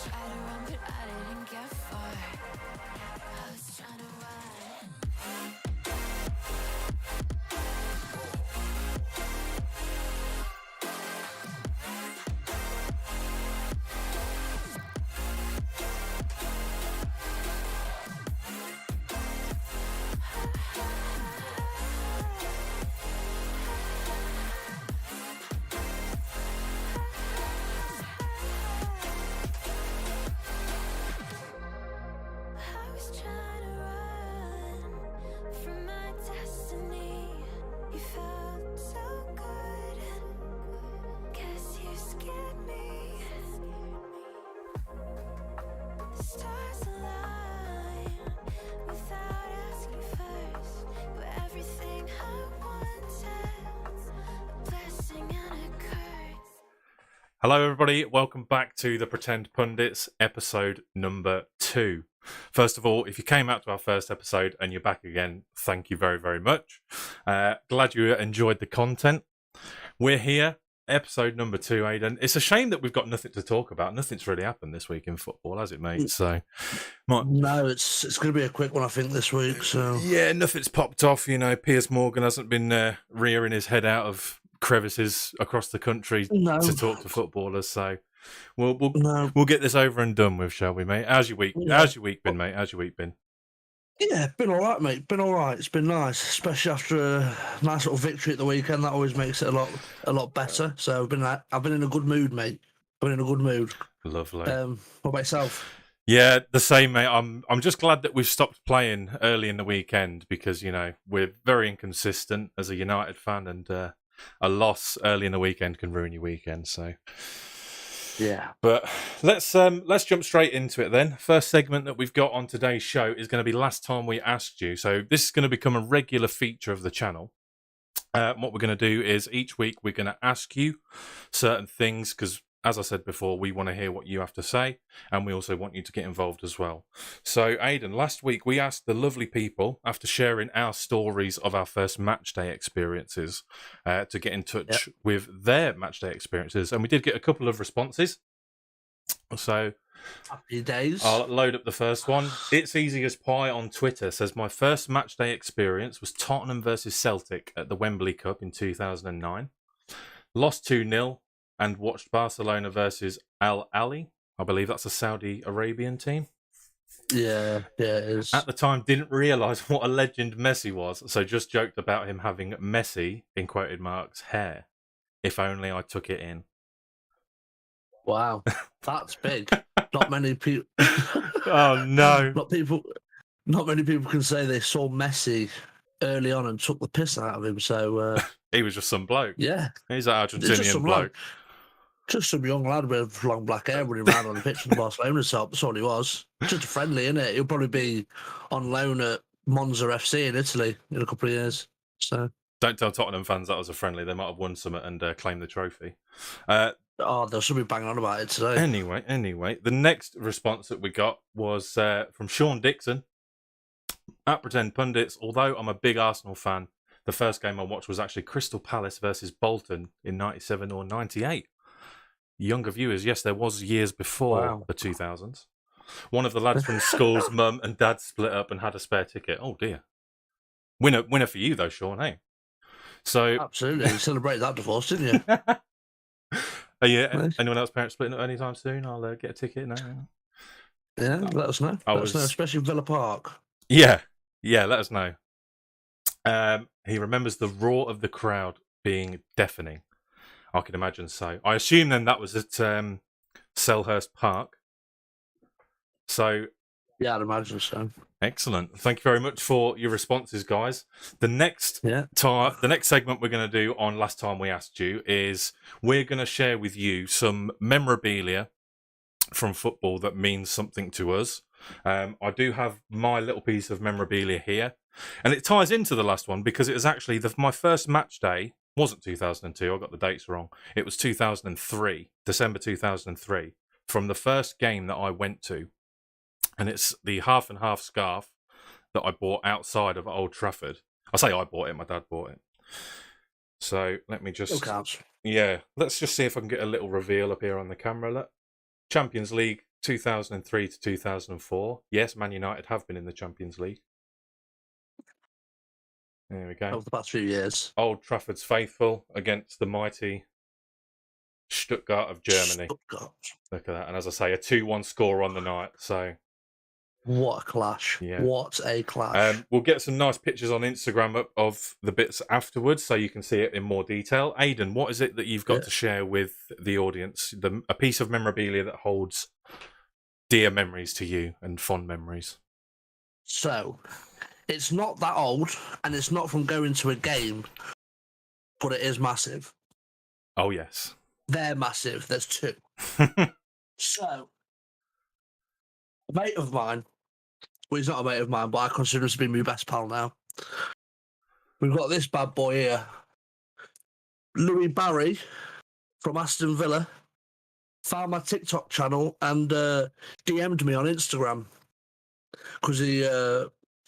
Tried to run, but I didn't get far. I was trying to run. I was trying to run from my destiny. You felt so good. Guess you scared me. The stars align without asking first. You were everything I wanted. A blessing and a curse. Hello, everybody. Welcome back to the Pretend Pundits, episode number 2. First of all, if you came out to our first episode and you're back again, thank you very, very much. Glad you enjoyed the content. We're here, episode number 2, Aidan. It's a shame that we've got nothing to talk about. Nothing's really happened this week in football, has it, mate? So, No, it's going to be a quick one, I think, this week. So yeah, nothing's popped off. You know, Piers Morgan hasn't been rearing his head out of crevices across the country to talk to footballers. So we'll get this over and done with, shall we, mate? How's your week? Yeah. How's your week been, mate? How's your week been? Yeah, been all right, mate. Been all right. It's been nice, especially after a nice little victory at the weekend. That always makes it a lot better. So I've been in a good mood, mate. I've been in a good mood. Lovely. What about yourself? Yeah, the same, mate. I'm just glad that we've stopped playing early in the weekend because, you know, we're very inconsistent as a United fan, and a loss early in the weekend can ruin your weekend. So Yeah. but let's jump straight into it then. First segment that we've got on today's show is going to be Last Time We Asked You. So this is going to become a regular feature of the channel. What we're going to do is each week we're going to ask you certain things because, as I said before, we want to hear what you have to say, and we also want you to get involved as well. So, Aidan, last week we asked the lovely people, after sharing our stories of our first match day experiences, to get in touch with their match day experiences, and we did get a couple of responses. So, Happy days. I'll load up the first one. It's Easy as Pie on Twitter says, my first match day experience was Tottenham versus Celtic at the Wembley Cup in 2009. Lost 2-0. And watched Barcelona versus Al Ahly. I believe that's a Saudi Arabian team. Yeah, it is. At the time, didn't realise what a legend Messi was, so just joked about him having Messi, in quoted marks, hair. If only I took it in. Wow, that's big. Not many people. Oh, no. Not many people can say they saw Messi early on and took the piss out of him. So He was just some bloke. yeah, He's an It's just Argentinian some bloke. just some young lad with long black hair running around on the pitch in the Barcelona top. That's all he was. Just a friendly, innit? He'll probably be on loan at Monza FC in Italy in a couple of years. So Don't tell Tottenham fans that was a friendly. They might have won something and claimed the trophy. they'll still be banging on about it today. Anyway, the next response that we got was from Sean Dixon at Pretend Pundits. Although I'm a big Arsenal fan, the first game I watched was actually Crystal Palace versus Bolton in 97 or 98. Younger viewers, yes, there was years before the 2000s. One of the lads from school's mum and dad split up and had a spare ticket. Oh dear. Winner for you though, Sean, hey? So Absolutely. You celebrated that divorce, didn't you? Are you Nice. anyone else parents splitting up anytime soon? I'll get a ticket now. Yeah, let us know. Let us know, especially Villa Park. Yeah, let us know. He remembers the roar of the crowd being deafening. I can imagine so. I assume then that was at Selhurst Park. So, Yeah, I'd imagine so. excellent. Thank you very much for your responses, guys. The next segment we're going to do on Last Time We Asked You is we're going to share with you some memorabilia from football that means something to us. I do have my little piece of memorabilia here, and it ties into the last one because it was actually my first match day. Wasn't 2002, I got the dates wrong. It was 2003, December 2003, from the first game that I went to. And it's the half and half scarf that I bought outside of Old Trafford. I say I bought it, my dad bought it. So let me just... counts. Yeah, let's just see if I can get a little reveal up here on the camera. Look. Champions League 2003 to 2004. Yes, Man United have been in the Champions League. There we go. Over the past few years. Old Trafford's faithful against the mighty Stuttgart of Germany. Stuttgart. Look at that. And as I say, a 2-1 score on the night. So what a clash. Yeah. What a clash. We'll get some nice pictures on Instagram of the bits afterwards so you can see it in more detail. Aidan, what is it that you've got to share with the audience? A piece of memorabilia that holds dear memories to you and fond memories. So, it's not that old, and it's not from going to a game, but it is massive. Oh, yes. They're massive. There's two. So, a mate of mine, well, he's not a mate of mine, but I consider him to be my best pal now. We've got this bad boy here. Louis Barry from Aston Villa found my TikTok channel and DM'd me on Instagram because he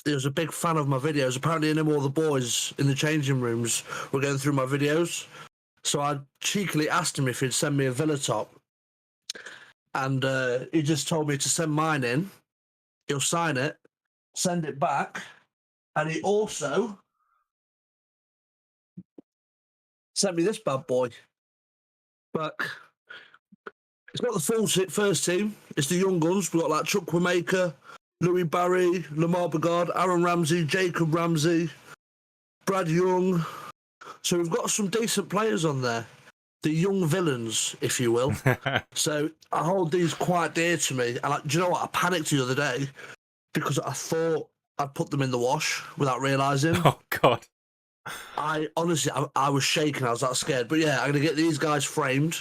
was a big fan of my videos. Apparently, him and all the boys in the changing rooms were going through my videos. So I cheekily asked him if he'd send me a Villa top. And he just told me to send mine in. He'll sign it, send it back. And he also sent me this bad boy. But it's not the full first team. It's the young guns. We've got like Chuck Wamaker, Louis Barry, Lamar Bigard, Aaron Ramsey, Jacob Ramsey, Brad Young. So we've got some decent players on there. The young villains, if you will. So I hold these quite dear to me. And do you know what? I panicked the other day because I thought I'd put them in the wash without realising. Oh, God. I honestly, I was shaking. I was that scared. But yeah, I'm going to get these guys framed.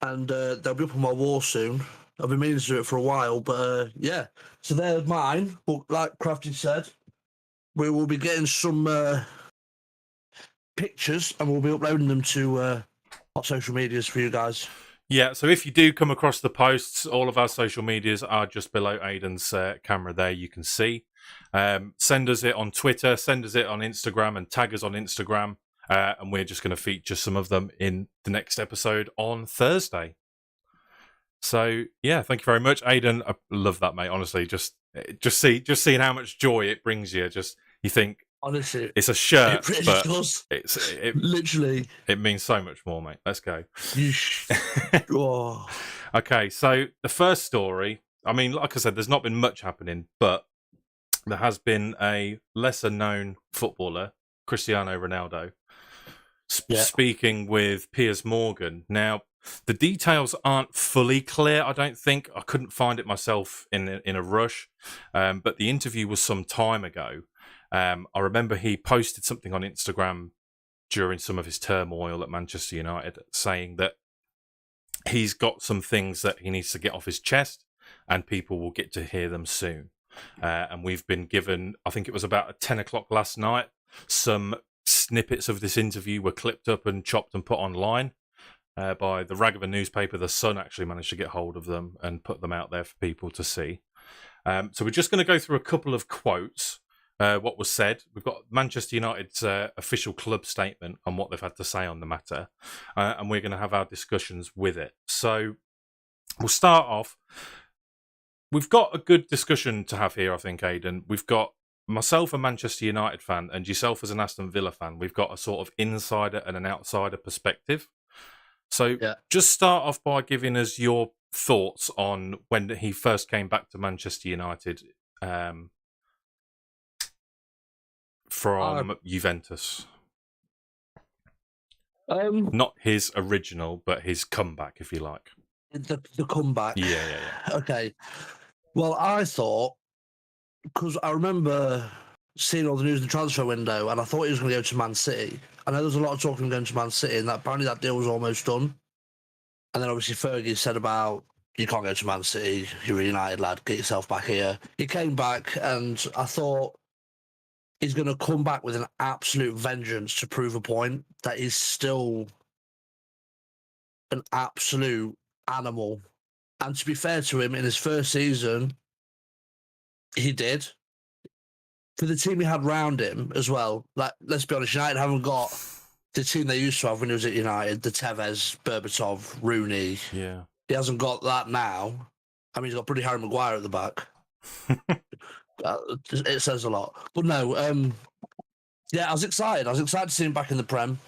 And they'll be up on my wall soon. I've been meaning to do it for a while. But yeah, so they're mine. But like Crafty said, we will be getting some pictures and we'll be uploading them to our social medias for you guys. Yeah, so if you do come across the posts, all of our social medias are just below Aidan's camera there, you can see. Send us it on Twitter, send us it on Instagram, and tag us on Instagram. And we're just going to feature some of them in the next episode on Thursday. So, yeah, thank you very much. Aidan, I love that, mate, honestly. Just seeing how much joy it brings you. You think, honestly, it's a shirt, it really but does. It literally, it means so much more, mate. Let's go. Oh. Okay, so the first story, I mean, like I said, there's not been much happening, but there has been a lesser-known footballer, Cristiano Ronaldo, speaking with Piers Morgan. Now, the details aren't fully clear, I don't think. I couldn't find it myself in a rush, but the interview was some time ago. I remember he posted something on Instagram during some of his turmoil at Manchester United saying that he's got some things that he needs to get off his chest and people will get to hear them soon. And we've been given, I think it was about 10 o'clock last night, some snippets of this interview were clipped up and chopped and put online by the rag of a newspaper. The Sun actually managed to get hold of them and put them out there for people to see. So we're just going to go through a couple of quotes. What was said. We've got Manchester United's official club statement on what they've had to say on the matter, and we're going to have our discussions with it. So we'll start off. We've got a good discussion to have here, I think, Aidan. We've got myself, a Manchester United fan, and yourself as an Aston Villa fan. We've got a sort of insider and an outsider perspective. So just start off by giving us your thoughts on when he first came back to Manchester United. From Juventus. Not his original, but his comeback, if you like. The comeback. Yeah. Okay. Well, I thought, because I remember seeing all the news in the transfer window, and I thought he was going to go to Man City. I know there was a lot of talk of him going to Man City, and apparently that deal was almost done. And then obviously Fergie said about, you can't go to Man City, you're a United lad, get yourself back here. He came back, and I thought, he's going to come back with an absolute vengeance to prove a point that he's still an absolute animal. And to be fair to him, in his first season, he did. For the team he had round him as well, like, let's be honest, United haven't got the team they used to have when he was at United, the Tevez, Berbatov, Rooney. Yeah. He hasn't got that now. I mean, he's got bloody Harry Maguire at the back. It says a lot. But no, yeah, I was excited. I was excited to see him back in the Prem,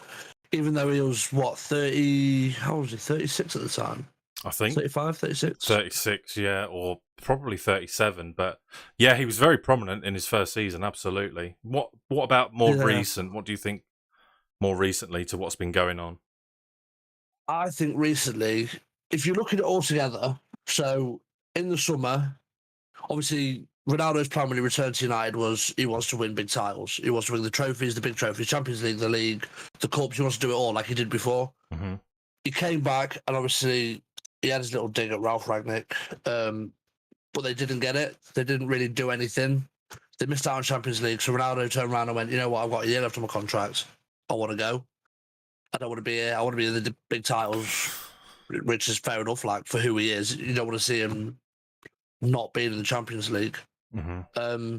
even though he was, what, 30... How old was he? 36 at the time? I think 35, 36? 36, yeah, or probably 37. But yeah, he was very prominent in his first season, absolutely. What about more recent? What do you think more recently to what's been going on? I think recently, if you look at it all together, so in the summer, obviously Ronaldo's plan when he returned to United was he wants to win big titles. He wants to win the trophies, the big trophies, Champions League, the league, the cups. He wants to do it all like he did before. Mm-hmm. He came back and obviously he had his little dig at Ralph Rangnick, but they didn't get it. They didn't really do anything. They missed out on Champions League. So Ronaldo turned around and went, you know what, I've got a year left on my contract. I want to go. I don't want to be here. I want to be in the big titles, which is fair enough, like, for who he is. You don't want to see him not being in the Champions League. Mm-hmm.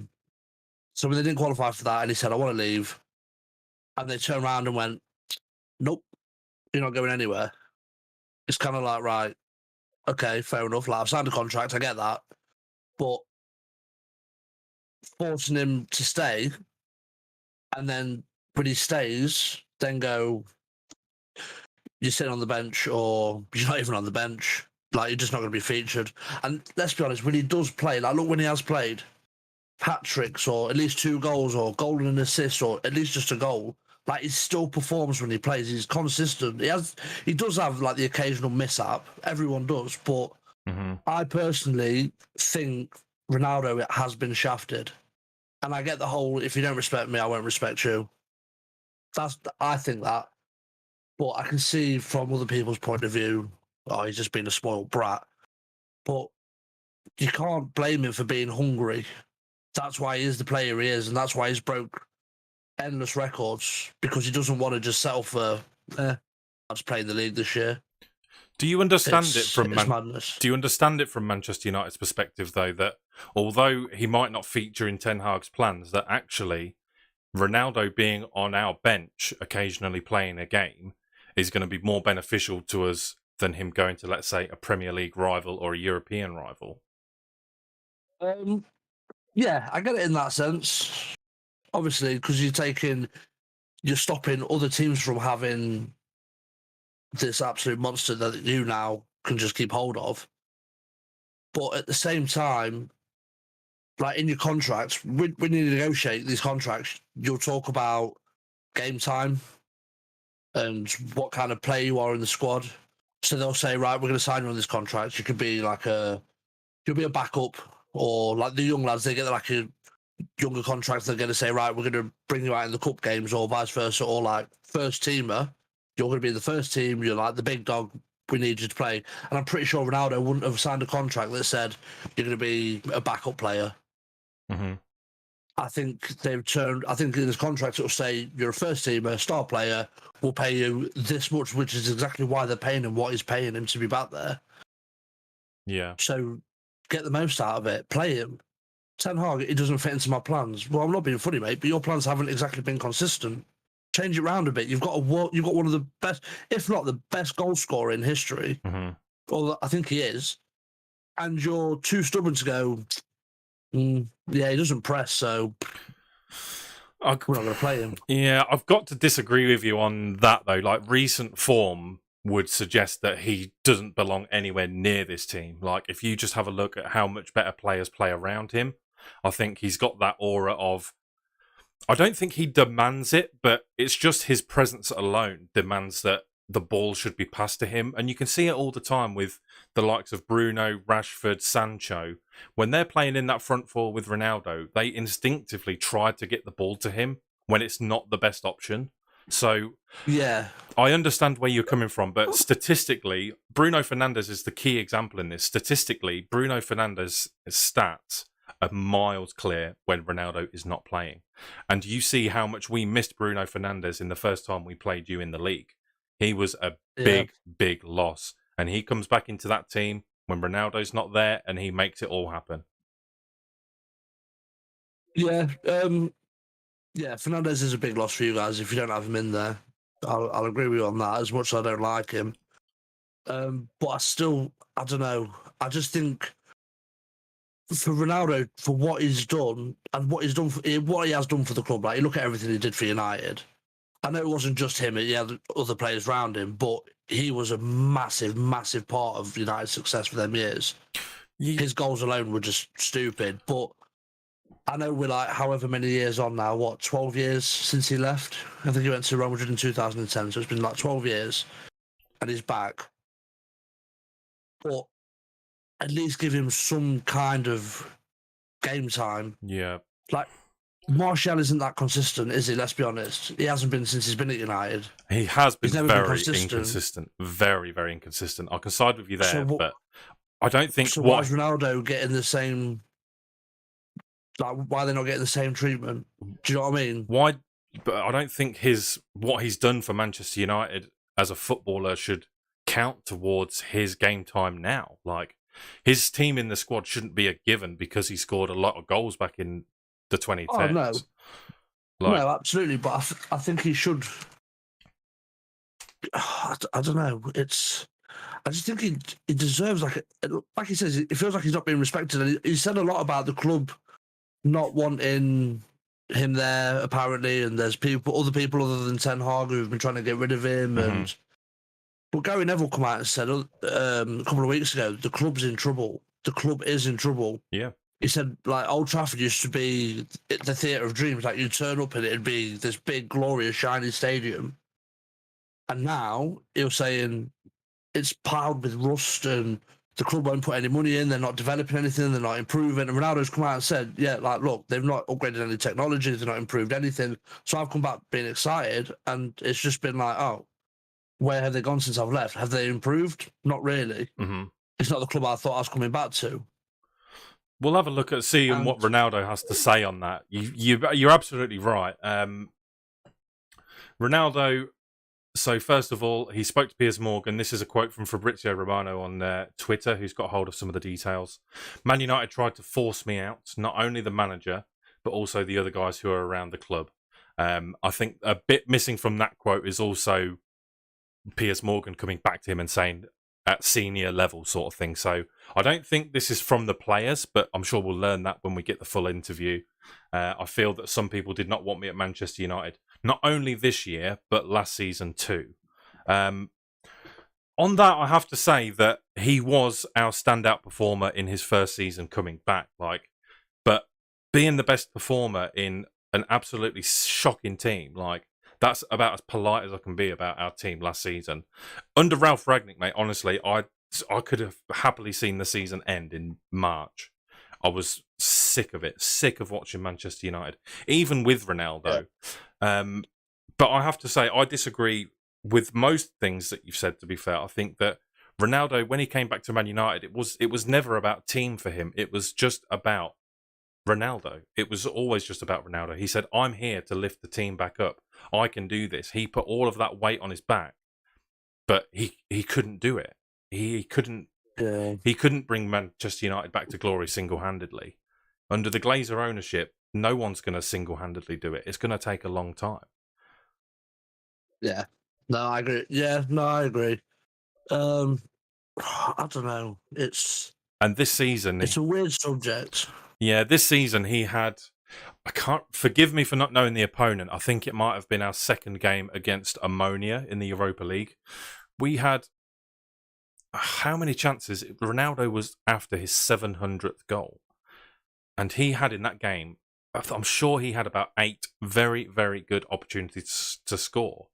So when they didn't qualify for that, and he said, I want to leave, and they turned around and went, nope, you're not going anywhere. It's kind of like, right, okay, fair enough. Like, I've signed a contract, I get that. But forcing him to stay, and then when he stays, then go, you're sitting on the bench, or you're not even on the bench. Like, you're just not going to be featured. And let's be honest, when he does play, like, look when he has played, hat-tricks, or at least 2 goals, or goal and assist, or at least just a goal, like, he still performs when he plays. He's consistent. He does have, like, the occasional mishap. Everyone does. But I personally think Ronaldo has been shafted. And I get the whole, if you don't respect me, I won't respect you. I think that. But I can see from other people's point of view, oh, he's just been a spoiled brat. But you can't blame him for being hungry. That's why he is the player he is, and that's why he's broke endless records, because he doesn't want to just settle for, I'll just play in the league this year. Do you understand it from madness. Do you understand it from Manchester United's perspective, though, that although he might not feature in Ten Hag's plans, that actually Ronaldo being on our bench occasionally playing a game is going to be more beneficial to us than him going to, let's say, a Premier League rival or a European rival? Yeah, I get it in that sense. Obviously, because you're stopping other teams from having this absolute monster that you now can just keep hold of. But at the same time, like, in your contracts, when you negotiate these contracts, you'll talk about game time and what kind of player you are in the squad. So they'll say, right, we're going to sign you on this contract. You could be like you'll be a backup, or like the young lads, they get like a younger contract. They're going to say, right, we're going to bring you out in the cup games, or vice versa, or like first teamer. You're going to be in the first team. You're like the big dog. We need you to play. And I'm pretty sure Ronaldo wouldn't have signed a contract that said you're going to be a backup player. Mm-hmm. I think in his contract it'll say you're a first teamer, star player, we'll pay you this much, which is exactly why they're paying him what he's paying him to be back there. Yeah. So get the most out of it. Play him. Ten Hag, it doesn't fit into my plans. Well, I'm not being funny, mate, but your plans haven't exactly been consistent. Change it around a bit. You've got one of the best, if not the best, goal scorer in history. Mm-hmm. Well, I think he is. And you're too stubborn to go, yeah, he doesn't press, so we're not going to play him. Yeah, I've got to disagree with you on that, though. Like, recent form would suggest that he doesn't belong anywhere near this team. Like, if you just have a look at how much better players play around him, I think he's got that aura of... I don't think he demands it, but it's just his presence alone demands that the ball should be passed to him. And you can see it all the time with the likes of Bruno, Rashford, Sancho. When they're playing in that front four with Ronaldo, they instinctively try to get the ball to him when it's not the best option. So yeah, I understand where you're coming from, but statistically, Bruno Fernandes is the key example in this. Statistically, Bruno Fernandes' stats are miles clear when Ronaldo is not playing. And you see how much we missed Bruno Fernandes in the first time we played you in the league. He was a big loss. And he comes back into that team when Ronaldo's not there, and he makes it all happen. Yeah, Fernandes is a big loss for you guys if you don't have him in there. I'll agree with you on that, as much as I don't like him. But I don't know. I just think for Ronaldo, for what he's done and what he's done, what he has done for the club. Like, you look at everything he did for United. I know it wasn't just him; he had other players around him, but he was a massive, massive part of United's success for them years. His goals alone were just stupid. But I know we're like however many years on now. What, 12 years since he left? I think he went to Real Madrid in 2010, so it's been like 12 years, and he's back. But at least give him some kind of game time. Yeah. Like, Martial isn't that consistent, is he? Let's be honest. He hasn't been since he's been at United. He has been very consistent. inconsistent. Very, very inconsistent. I can side with you there, but I don't think... So why is Ronaldo getting the same... Like, why are they not getting the same treatment? Do you know what I mean? Why? But I don't think what he's done for Manchester United as a footballer should count towards his game time now. Like, his team in the squad shouldn't be a given because he scored a lot of goals back in the 2010s. Oh, no. No, absolutely. But I think he should... I don't know. I just think he deserves, like he says, it feels like he's not being respected. And he said a lot about the club not wanting him there, apparently, and there's other people other than Ten Hag who've been trying to get rid of him. Mm-hmm. But Gary Neville come out and said a couple of weeks ago, the club's in trouble. The club is in trouble. Yeah. He said, like, Old Trafford used to be the theatre of dreams. Like, you'd turn up and it'd be this big, glorious, shiny stadium. And now he was saying it's piled with rust and the club won't put any money in. They're not developing anything. They're not improving. And Ronaldo's come out and said, yeah, like, look, they've not upgraded any technology. They've not improved anything. So I've come back being excited. And it's just been like, oh, where have they gone since I've left? Have they improved? Not really. Mm-hmm. It's not the club I thought I was coming back to. We'll have a look at seeing what Ronaldo has to say on that. You're absolutely right. Ronaldo... So first of all, he spoke to Piers Morgan. This is a quote from Fabrizio Romano on Twitter, who's got hold of some of the details. Man United tried to force me out, not only the manager, but also the other guys who are around the club. I think a bit missing from that quote is also Piers Morgan coming back to him and saying at senior level sort of thing. So I don't think this is from the players, but I'm sure we'll learn that when we get the full interview. I feel that some people did not want me at Manchester United. Not only this year, but last season too. On that, I have to say that he was our standout performer in his first season coming back. But being the best performer in an absolutely shocking team, that's about as polite as I can be about our team last season. Under Ralph Rangnick, mate, honestly, I could have happily seen the season end in March. I was sick of it, sick of watching Manchester United, even with Ronaldo. Yeah. But I have to say, I disagree with most things that you've said, to be fair. I think that Ronaldo, when he came back to Man United, it was never about team for him. It was just about Ronaldo. It was always just about Ronaldo. He said, I'm here to lift the team back up. I can do this. He put all of that weight on his back, but he couldn't do it. He couldn't. Yeah. He couldn't bring Manchester United back to glory single-handedly. Under the Glazer ownership, no one's going to single-handedly do it. It's going to take a long time. Yeah. No, I agree. Yeah, no, I agree. I don't know. And this season... It's a weird subject. Yeah, this season he had... I can't... Forgive me for not knowing the opponent. I think it might have been our second game against Ammonia in the Europa League. We had... How many chances? Ronaldo was after his 700th goal. And he had in that game, I'm sure he had about 8 very, very good opportunities to score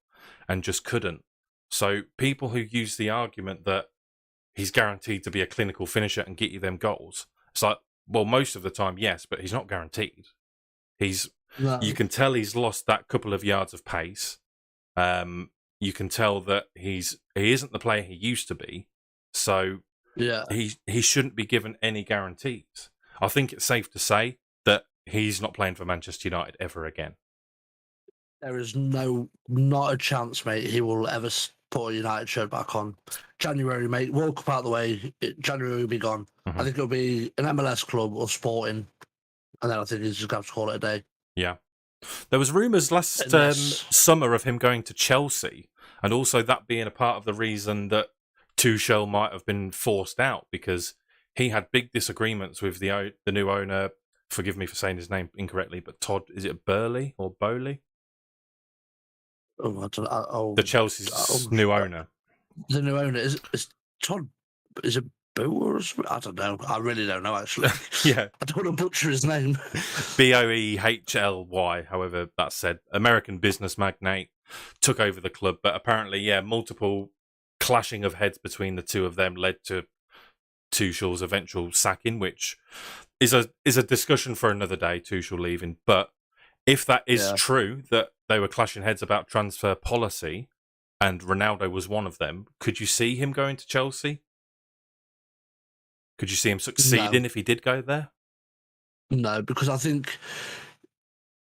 and just couldn't. So people who use the argument that he's guaranteed to be a clinical finisher and get you them goals, it's like, well, most of the time, yes, but he's not guaranteed. You can tell he's lost that couple of yards of pace. You can tell that he isn't the player he used to be. So yeah, he shouldn't be given any guarantees. I think it's safe to say that he's not playing for Manchester United ever again. There is not a chance, mate, he will ever put a United shirt back on. January, mate, World Cup out of the way, January will be gone. Mm-hmm. I think it'll be an MLS club or Sporting, and then I think he's just going to have to call it a day. Yeah. There was rumours last summer of him going to Chelsea, and also that being a part of the reason that Tuchel might have been forced out, because he had big disagreements with the new owner. Forgive me for saying his name incorrectly, but Todd, is it Burley or Bowley? Oh, I don't know. The Chelsea's new owner. The new owner is Todd. Is it Boo? I don't know. I really don't know, actually. Yeah. I don't want to butcher his name. Boehly, however that's said. American business magnate, took over the club, but apparently, yeah, multiple clashing of heads between the two of them led to Tuchel's eventual sacking, which is a discussion for another day, Tuchel leaving. But if that is true, that they were clashing heads about transfer policy, and Ronaldo was one of them, could you see him going to Chelsea? Could you see him succeeding if he did go there? No, because I think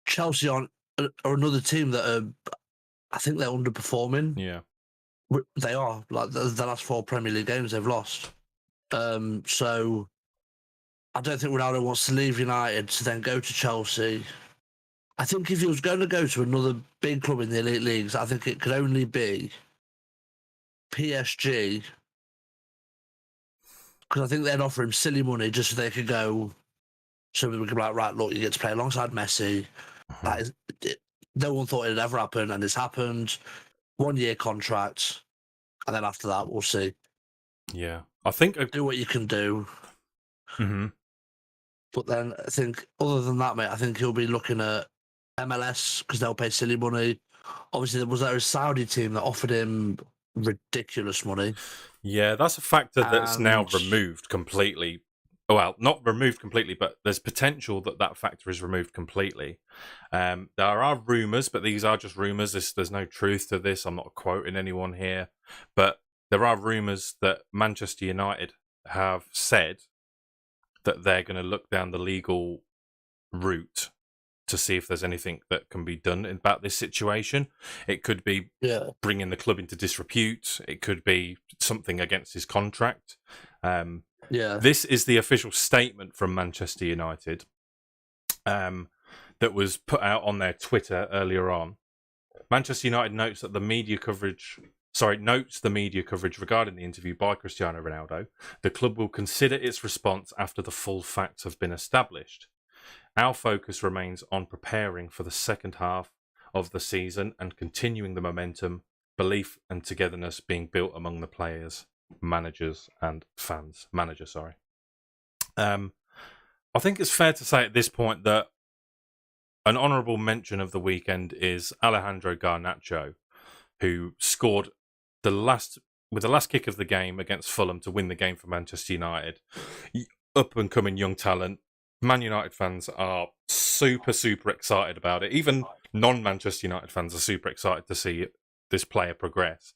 Chelsea are another team that I think they're underperforming. Yeah. They are. Like the last 4 Premier League games they've lost. So I don't think Ronaldo wants to leave United to then go to Chelsea. I think if he was going to go to another big club in the elite leagues, I think it could only be PSG, because I think they'd offer him silly money just so they could go. So we could be like, right, look, you get to play alongside Messi. That is, no one thought it'd ever happen, and it's happened. 1-year contract, and then after that, we'll see. Yeah, I think do what you can do. Mm-hmm. But then I think, other than that, mate, I think he'll be looking at MLS because they'll pay silly money. Obviously, there was a Saudi team that offered him ridiculous money. Yeah, that's a factor that's now removed completely. Well, not removed completely, but there's potential that factor is removed completely. There are rumours, but these are just rumours. There's no truth to this. I'm not quoting anyone here. But there are rumours that Manchester United have said that they're going to look down the legal route to see if there's anything that can be done about this situation. It could be bringing the club into disrepute. It could be something against his contract. This is the official statement from Manchester United that was put out on their Twitter earlier on. Manchester United notes the media coverage regarding the interview by Cristiano Ronaldo. The club will consider its response after the full facts have been established. Our focus remains on preparing for the second half of the season and continuing the momentum, belief and togetherness being built among the players, managers and fans. I think it's fair to say at this point that an honourable mention of the weekend is Alejandro Garnacho, who scored with the last kick of the game against Fulham to win the game for Manchester United. Up and coming young talent. Man United fans are super, super excited about it. Even non-Manchester United fans are super excited to see this player progress.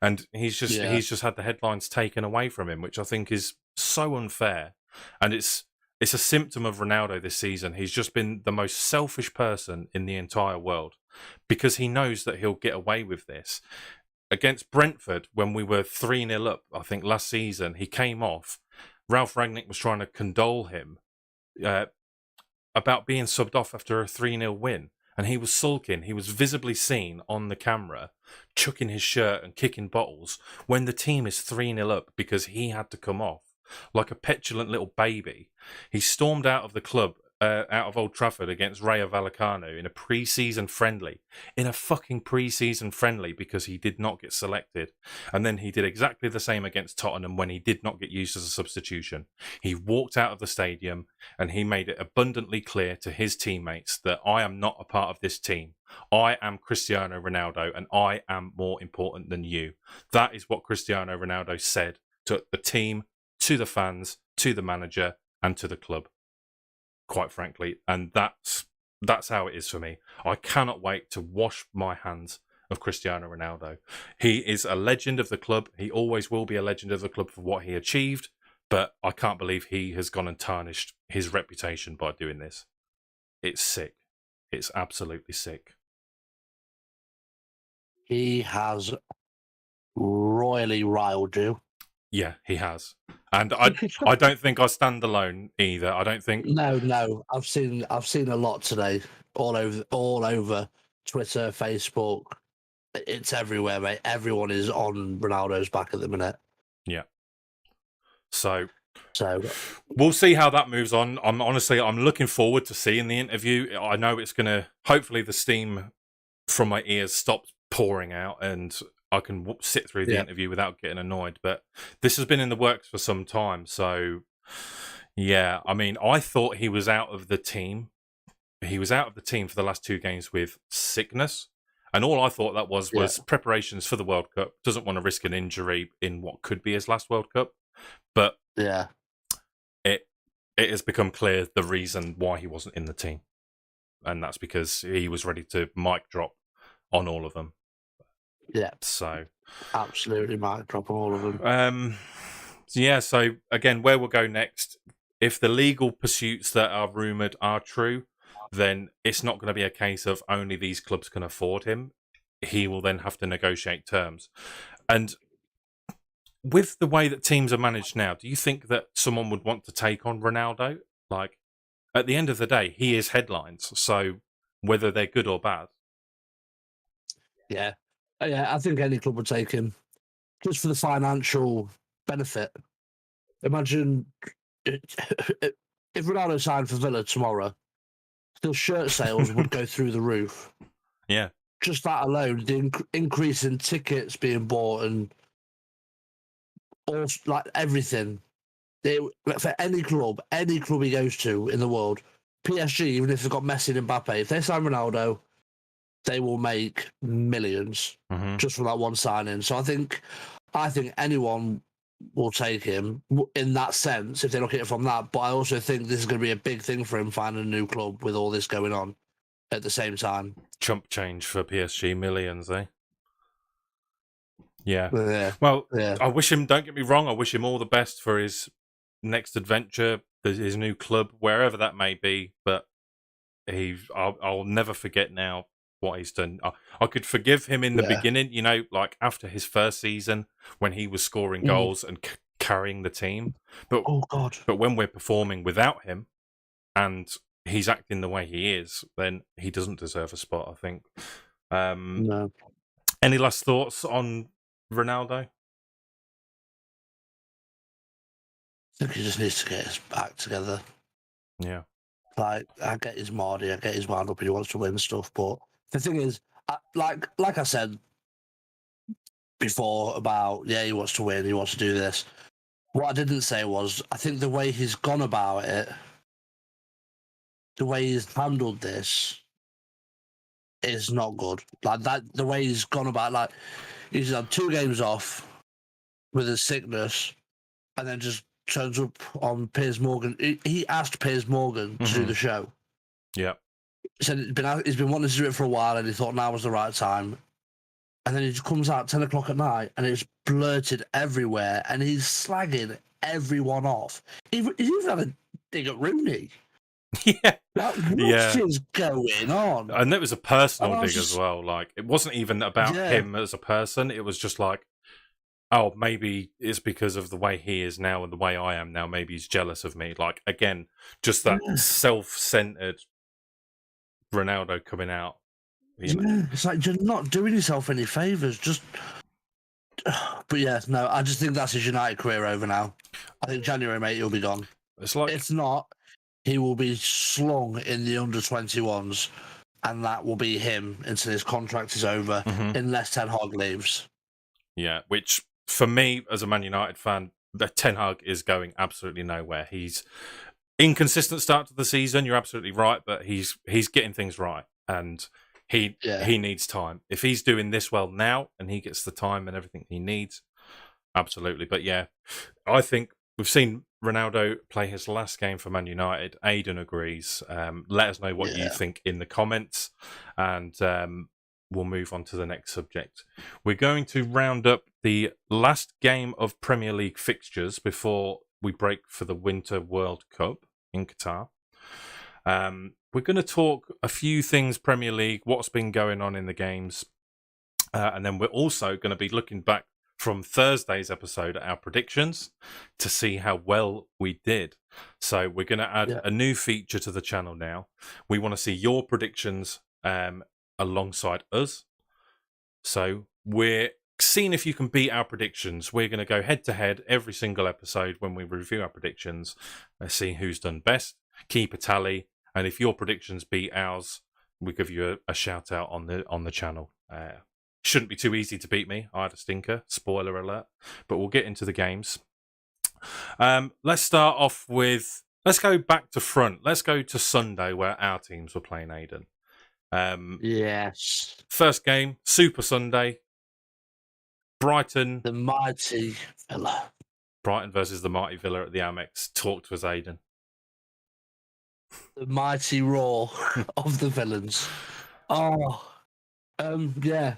And he's just had the headlines taken away from him, which I think is so unfair. And it's a symptom of Ronaldo this season. He's just been the most selfish person in the entire world because he knows that he'll get away with this. Against Brentford, when we were 3-0 up, I think last season, he came off. Ralph Rangnick was trying to condole him about being subbed off after a 3-0 win, and he was sulking. He was visibly seen on the camera chucking his shirt and kicking bottles when the team is 3-0 up because he had to come off like a petulant little baby. He stormed out of the club, out of Old Trafford against Rayo Vallecano in a pre-season friendly, because he did not get selected. And then he did exactly the same against Tottenham when he did not get used as a substitution. He walked out of the stadium and he made it abundantly clear to his teammates that I am not a part of this team. I am Cristiano Ronaldo and I am more important than you. That is what Cristiano Ronaldo said to the team, to the fans, to the manager and to the club. Quite frankly, and that's how it is for me. I cannot wait to wash my hands of Cristiano Ronaldo. He is a legend of the club. He always will be a legend of the club for what he achieved, but I can't believe he has gone and tarnished his reputation by doing this. It's sick. It's absolutely sick. He has royally riled you. Yeah, he has. And I don't think I stand alone either. I don't think. No. I've seen a lot today, all over Twitter, Facebook. It's everywhere, mate. Everyone is on Ronaldo's back at the minute. Yeah. So So we'll see how that moves on. I'm looking forward to seeing the interview. I know it's gonna. Hopefully, the steam from my ears stops pouring out, and I can sit through the interview without getting annoyed. But this has been in the works for some time, so yeah. I mean, I thought he was out of the team. He was out of the team for the last 2 games with sickness. And all I thought that was preparations for the World Cup. Doesn't want to risk an injury in what could be his last World Cup. But it has become clear the reason why he wasn't in the team. And that's because he was ready to mic drop on all of them. Yeah. So absolutely mic drop on all of them. So again, where we'll go next, if the legal pursuits that are rumoured are true, then it's not going to be a case of only these clubs can afford him. He will then have to negotiate terms. And with the way that teams are managed now, do you think that someone would want to take on Ronaldo? Like, at the end of the day, he is headlines. So whether they're good or bad. Yeah. I think any club would take him just for the financial benefit. Imagine if Ronaldo signed for Villa tomorrow, still shirt sales would go through the roof. Yeah. Just that alone, the increase in tickets being bought and all, like everything. For any club he goes to in the world, PSG, even if they've got Messi and Mbappe, if they sign Ronaldo, they will make millions just from that one signing. So I think anyone will take him in that sense if they look at it from that. But I also think this is going to be a big thing for him finding a new club with all this going on at the same time. Chump change for PSG, millions, eh? Yeah. Well, I wish him, don't get me wrong, I wish him all the best for his next adventure, his new club, wherever that may be. But I'll never forget now what he's done. I could forgive him in the beginning, like after his first season when he was scoring goals and carrying the team. But but when we're performing without him and he's acting the way he is, then he doesn't deserve a spot, I think. No. Any last thoughts on Ronaldo? I think he just needs to get his back together. Yeah. Like, I get his Mardy, I get his wound up, and he wants to win stuff, but the thing is, like I said before about, he wants to win, he wants to do this. What I didn't say was, I think the way he's gone about it, the way he's handled this is not good. Like that, the way he's gone about, like he's had 2 games off with his sickness, and then just turns up on Piers Morgan. He asked Piers Morgan to do the show. Yeah. He said he's been wanting to do it for a while, and he thought now was the right time. And then he just comes out 10 o'clock at night, and it's blurted everywhere, and he's slagging everyone off. He's even had a dig at Rooney. Yeah. Like, what is going on? And it was a personal dig as well. Like, it wasn't even about him as a person. It was just like, oh, maybe it's because of the way he is now and the way I am now. Maybe he's jealous of me. Like, again, just that self-centered Ronaldo coming out. It's like you're not doing yourself any favours. But I just think that's his United career over now. I think January, mate, he'll be gone. It's like, if not, he will be slung in the under-21s, and that will be him until his contract is over, unless Ten Hag leaves. Yeah, which for me, as a Man United fan, Ten Hag is going absolutely nowhere. He's inconsistent start to the season. You're absolutely right, but he's getting things right, and he needs time. If he's doing this well now, and he gets the time and everything he needs, absolutely. But I think we've seen Ronaldo play his last game for Man United. Aidan agrees. Let us know what you think in the comments, and we'll move on to the next subject. We're going to round up the last game of Premier League fixtures before we break for the Winter World Cup in Qatar. We're going to talk a few things Premier League, what's been going on in the games, and then we're also going to be looking back from Thursday's episode at our predictions to see how well we did. So we're going to add a new feature to the channel now. We want to see your predictions alongside us. So we're seeing if you can beat our predictions. We're going to go head to head every single episode when we review our predictions. See who's done best, keep a tally, and if your predictions beat ours, we give you a shout out on the channel. Shouldn't be too easy to beat me. I had a stinker. Spoiler alert. But we'll get into the games. Let's start off with. Let's go back to front. Let's go to Sunday where our teams were playing, Aiden. Yes. First game, Super Sunday. Brighton. The mighty Villa. Brighton versus the mighty Villa at the Amex. Talk to us, Aiden. The mighty roar of the villains. Oh, yeah.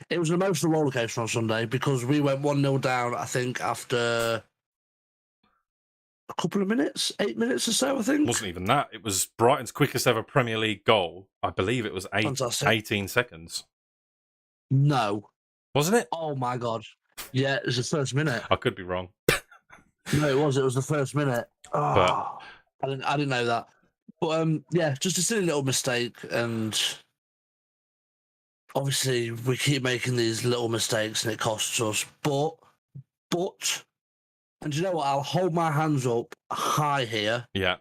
It was an emotional rollercoaster on Sunday because we went 1-0 down, I think, after a couple of minutes, 8 minutes or so, I think. It wasn't even that. It was Brighton's quickest ever Premier League goal. I believe it was 18 seconds. No. Wasn't it? Oh, my God. Yeah, it was the first minute. I could be wrong. No, it was. It was the first minute. Oh, I didn't know that. But, yeah, just a silly little mistake. And obviously, we keep making these little mistakes and it costs us. But, and you know what? I'll hold my hands up high here. Yeah.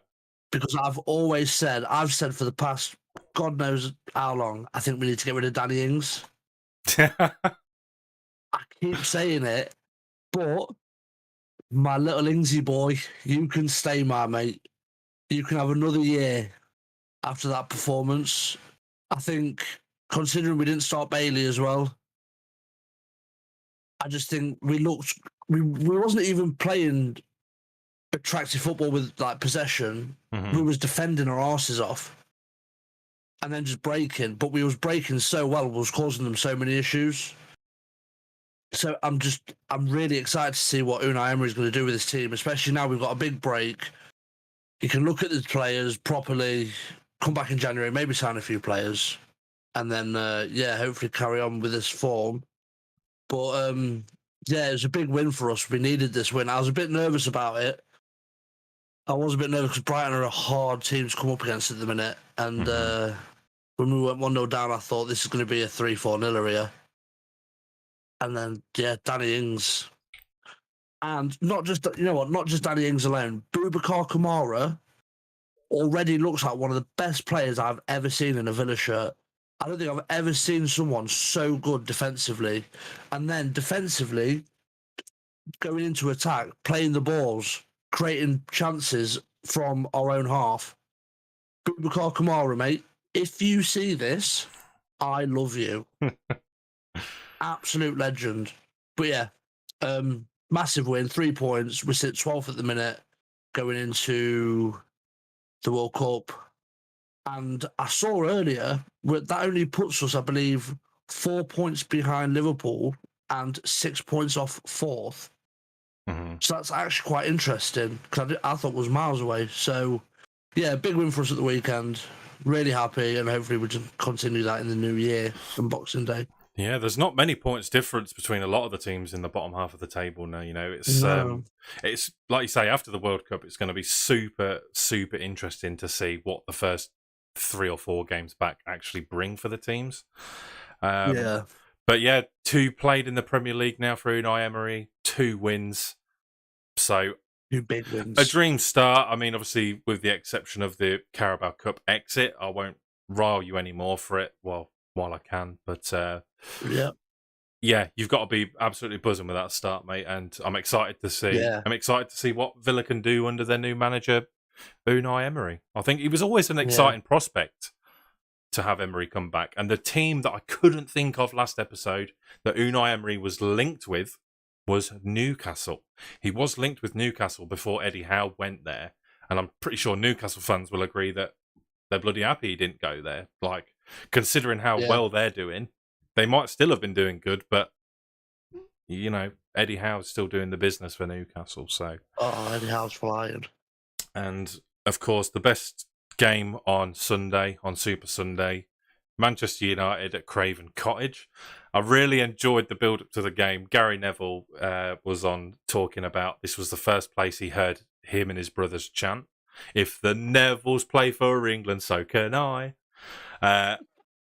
Because I've said for the past, God knows how long, I think we need to get rid of Danny Ings. I keep saying it, but my little Ingsy boy, you can stay, my mate. You can have another year after that performance. I think, considering we didn't start Bailey as well, I just think we wasn't even playing attractive football with like possession. Mm-hmm. We was defending our asses off and then just breaking, but we was breaking so well, we was causing them so many issues. So I'm really excited to see what Unai Emery is going to do with this team, especially now we've got a big break. You can look at the players properly, come back in January, maybe sign a few players, and then, hopefully carry on with this form. But, yeah, it was a big win for us. We needed this win. I was a bit nervous about it. I was a bit nervous because Brighton are a hard team to come up against at the minute. And when we went 1-0 down, I thought this is going to be a 3-4-0 area. And then, yeah, Danny Ings. And not just Danny Ings alone. Boubacar Kamara already looks like one of the best players I've ever seen in a Villa shirt. I don't think I've ever seen someone so good defensively. And then defensively, going into attack, playing the balls, creating chances from our own half. Boubacar Kamara, mate, if you see this, I love you. Absolute legend. But yeah, massive win, 3 points. We sit 12th at the minute going into the World Cup. And I saw earlier that only puts us, I believe, 4 points behind Liverpool and 6 points off fourth. Mm-hmm. So that's actually quite interesting because I thought it was miles away. So, yeah, big win for us at the weekend. Really happy, and hopefully we can continue that in the new year and Boxing Day. Yeah, there's not many points difference between a lot of the teams in the bottom half of the table now. You know, it's like you say, after the World Cup, it's going to be super, super interesting to see what the first 3 or 4 games back actually bring for the teams. Yeah. But yeah, 2 played in the Premier League now for Unai Emery, 2 wins. So 2 big wins. A dream start. I mean, obviously, with the exception of the Carabao Cup exit, I won't rile you anymore for it. Well, while I can, but yeah, you've got to be absolutely buzzing with that start, mate. And I'm excited to see. Yeah. I'm excited to see what Villa can do under their new manager, Unai Emery. I think he was always an exciting prospect to have Emery come back. And the team that I couldn't think of last episode that Unai Emery was linked with was Newcastle. He was linked with Newcastle before Eddie Howe went there. And I'm pretty sure Newcastle fans will agree that they're bloody happy he didn't go there. Like, considering how well they're doing, they might still have been doing good, but, you know, Eddie Howe's still doing the business for Newcastle. So, Eddie Howe's flying. And, of course, the best game on Sunday, on Super Sunday, Manchester United at Craven Cottage. I really enjoyed the build-up to the game. Gary Neville was on talking about this was the first place he heard him and his brothers chant, "If the Nevilles play for England, so can I."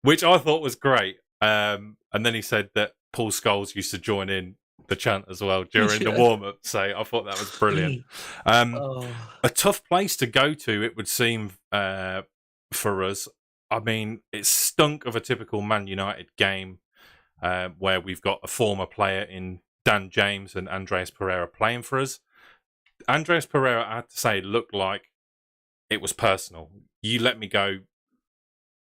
Which I thought was great. And then he said that Paul Scholes used to join in the chant as well during the warm-up. So I thought that was brilliant. A tough place to go to, it would seem, for us. I mean, it stunk of a typical Man United game where we've got a former player in Dan James and Andreas Pereira playing for us. Andreas Pereira, I had to say, looked like it was personal. You let me go,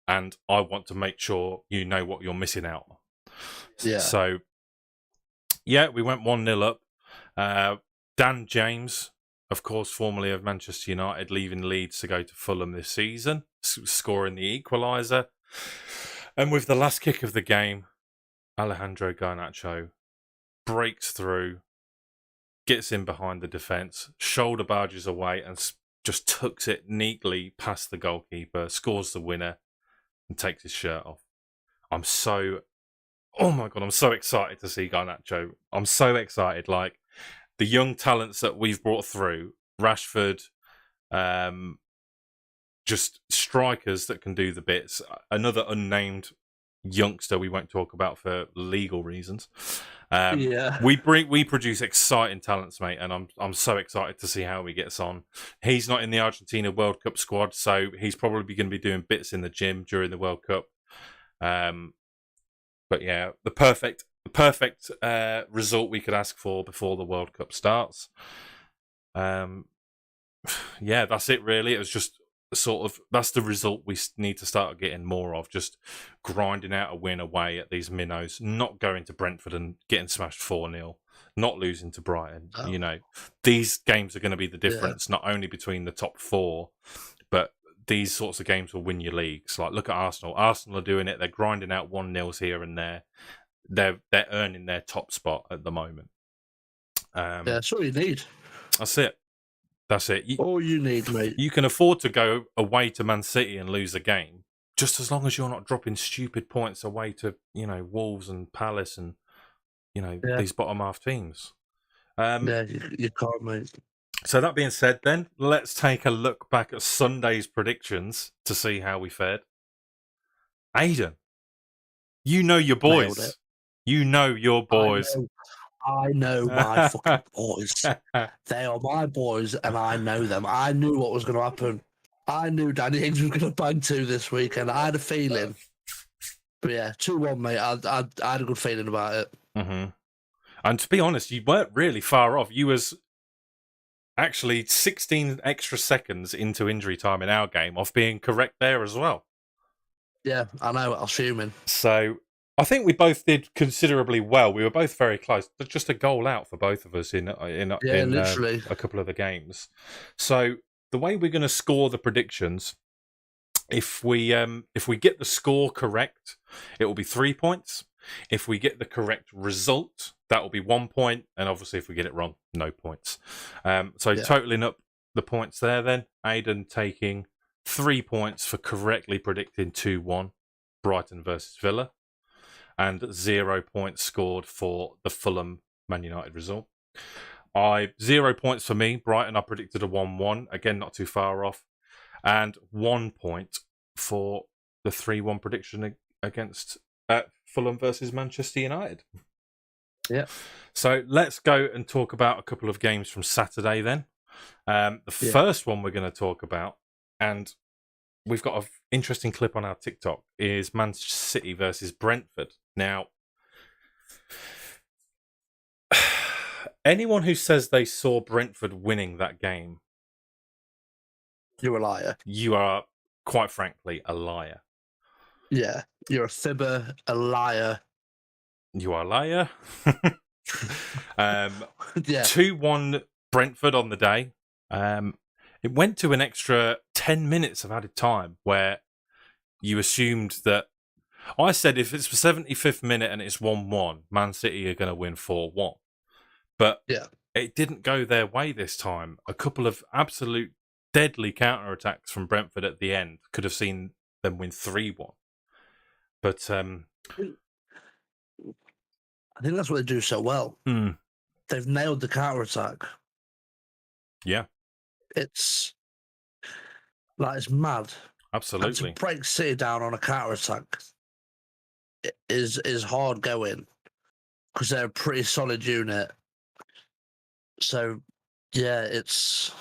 and I want to make sure you know what you're missing out on. Yeah. So, yeah, we went 1-0 up. Dan James, of course, formerly of Manchester United, leaving Leeds to go to Fulham this season, scoring the equaliser. And with the last kick of the game, Alejandro Garnacho breaks through, gets in behind the defence, shoulder barges away, and just tucks it neatly past the goalkeeper, scores the winner, and takes his shirt off. Oh my God, I'm so excited to see Garnacho. I'm so excited. Like, the young talents that we've brought through, Rashford, just strikers that can do the bits. Another unnamed youngster we won't talk about for legal reasons. We produce exciting talents, mate, and I'm so excited to see how he gets on. He's not in the Argentina World Cup squad, so he's probably going to be doing bits in the gym during the World Cup. But yeah, the perfect result we could ask for before the World Cup starts. Yeah, that's it really. It was just that's the result we need to start getting more of, just grinding out a win away at these minnows, not going to Brentford and getting smashed 4-0, not losing to Brighton. Oh. You know, these games are going to be the difference, not only between the top four, but these sorts of games will win your leagues. Like, look at Arsenal. Arsenal are doing it. They're grinding out 1-0s here and there. They're earning their top spot at the moment. That's all you need. That's it. That's it. All you need, mate. You can afford to go away to Man City and lose a game, just as long as you're not dropping stupid points away to, Wolves and Palace and, these bottom half teams. You can't, mate. So that being said, then, let's take a look back at Sunday's predictions to see how we fared. Aiden, you know your boys. You know your boys. I know my fucking boys. They are my boys, and I know them. I knew what was going to happen. I knew Danny Ings was going to bang 2 this week, and I had a feeling. But yeah, 2-1, mate. I had a good feeling about it. Mm-hmm. And to be honest, you weren't really far off. You was actually 16 extra seconds into injury time in our game off being correct there as well. Yeah, I know. I was fuming. So I think we both did considerably well. We were both very close. Just a goal out for both of us in literally a couple of the games. So the way we're going to score the predictions, if we get the score correct, it will be 3 points. If we get the correct result, that will be 1 point. And obviously, if we get it wrong, no points. Totaling up the points there, then Aiden taking 3 points for correctly predicting 2-1 Brighton versus Villa, and 0 points scored for the Fulham Man United result. 0 points for me. Brighton, I predicted a 1-1. Again, not too far off. And 1 point for the 3-1 prediction against Fulham versus Manchester United. Yeah. So let's go and talk about a couple of games from Saturday then. The first one we're going to talk about, and we've got an interesting clip on our TikTok, is Man City versus Brentford. Now, anyone who says they saw Brentford winning that game, you're a liar. You are, quite frankly, a liar. Yeah, you're a fibber, a liar. You are a liar. 2-1 Brentford on the day. It went to an extra 10 minutes of added time where you assumed that... I said if it's the 75th minute and it's 1-1, Man City are going to win 4-1. But it didn't go their way this time. A couple of absolute deadly counter-attacks from Brentford at the end could have seen them win 3-1. But I think that's what they do so well. They've nailed the counter-attack. Yeah. It's mad. Absolutely. And to break City down on a counter-attack, is hard going because they're a pretty solid unit. So yeah, it's